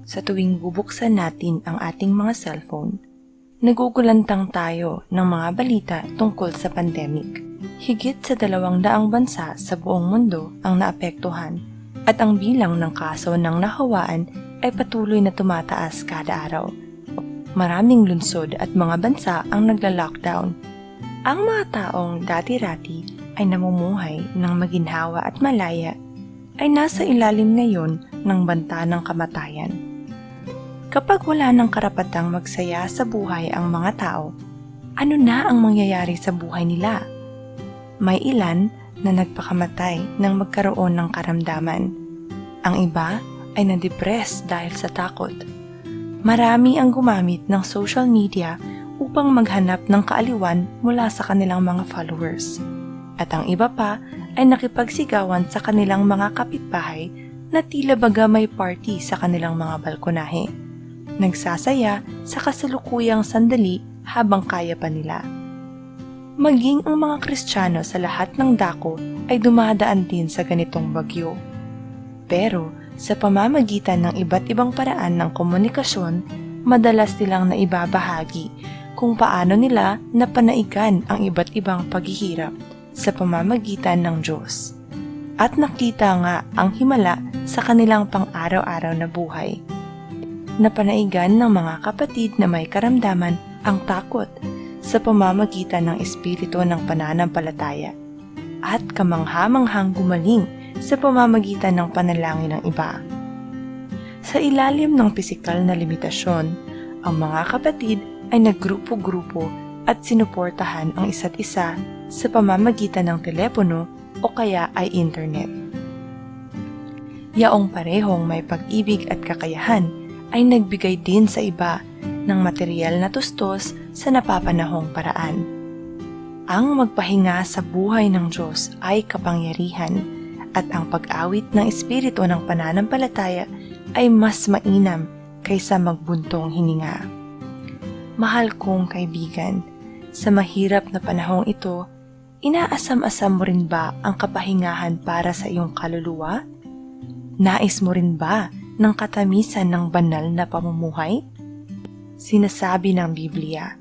sa tuwing bubuksan natin ang ating mga cellphone, nagugulantang tayo ng mga balita tungkol sa pandemic. Higit sa 200 bansa sa buong mundo ang naapektuhan at ang bilang ng kaso ng nahawaan ay patuloy na tumataas kada araw. Maraming lungsod at mga bansa ang nagla-lockdown. Ang mga taong dati-rati ay namumuhay ng maginhawa at malaya ay nasa ilalim ngayon ng banta ng kamatayan. Kapag wala ng karapatang magsaya sa buhay ang mga tao, ano na ang mangyayari sa buhay nila? May ilan na nagpakamatay nang magkaroon ng karamdaman. Ang iba ay na-depress dahil sa takot. Marami ang gumamit ng social media upang maghanap ng kaaliwan mula sa kanilang mga followers. At ang iba pa ay nakipagsigawan sa kanilang mga kapitbahay na tila baga may party sa kanilang mga balkonahe. Nagsasaya sa kasalukuyang sandali habang kaya pa nila. Maging ang mga Kristiyano sa lahat ng dako ay dumadaan din sa ganitong bagyo. Pero sa pamamagitan ng iba't ibang paraan ng komunikasyon, madalas silang naibabahagi kung paano nila napanaigan ang iba't ibang paghihirap sa pamamagitan ng Diyos. At nakita nga ang himala sa kanilang pang-araw-araw na buhay. Napanaigan ng mga kapatid na may karamdaman ang takot sa pamamagitan ng espiritu ng pananampalataya at kamangha-manghang gumaling sa pamamagitan ng panalangin ng iba. Sa ilalim ng pisikal na limitasyon, ang mga kapatid ay naggrupo-grupo at sinuportahan ang isa't isa sa pamamagitan ng telepono o kaya ay internet. Yaong parehong may pag-ibig at kakayahan ay nagbigay din sa iba ng material na tustos sa napapanahong paraan. Ang magpahinga sa buhay ng Diyos ay kapangyarihan at ang pag-awit ng espiritu ng pananampalataya ay mas mainam kaysa magbuntong hininga. Mahal kong kaibigan, sa mahirap na panahong ito, inaasam-asam mo rin ba ang kapahingahan para sa iyong kaluluwa? Nais mo rin ba ng katamisan ng banal na pamumuhay? Sinasabi ng Biblia,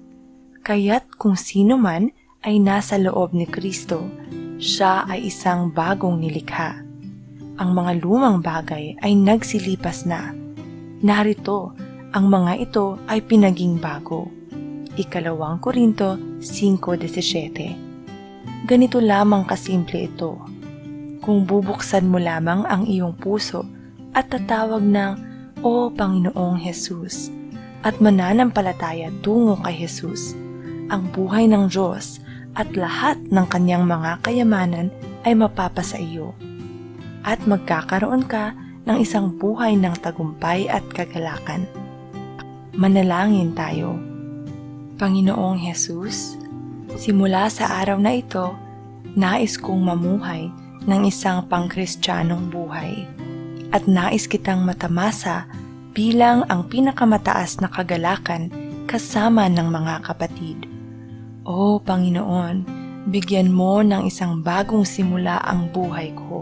kaya't kung sino man ay nasa loob ni Kristo, siya ay isang bagong nilikha. Ang mga lumang bagay ay nagsilipas na. Narito, ang mga ito ay pinaging bago. 2 Korinto 5:17. Ganito lamang kasimple ito. Kung bubuksan mo lamang ang iyong puso at tatawag ng, O Panginoong Jesus, at mananampalataya tungo kay Jesus, ang buhay ng Diyos at lahat ng kanyang mga kayamanan ay mapapasa iyo. At magkakaroon ka ng isang buhay ng tagumpay at kagalakan. Manalangin tayo. Panginoong Jesus, simula sa araw na ito, nais kong mamuhay ng isang pangkristyanong buhay at nais kitang matamasa bilang ang pinakamataas na kagalakan kasama ng mga kapatid. O Panginoon, bigyan mo ng isang bagong simula ang buhay ko.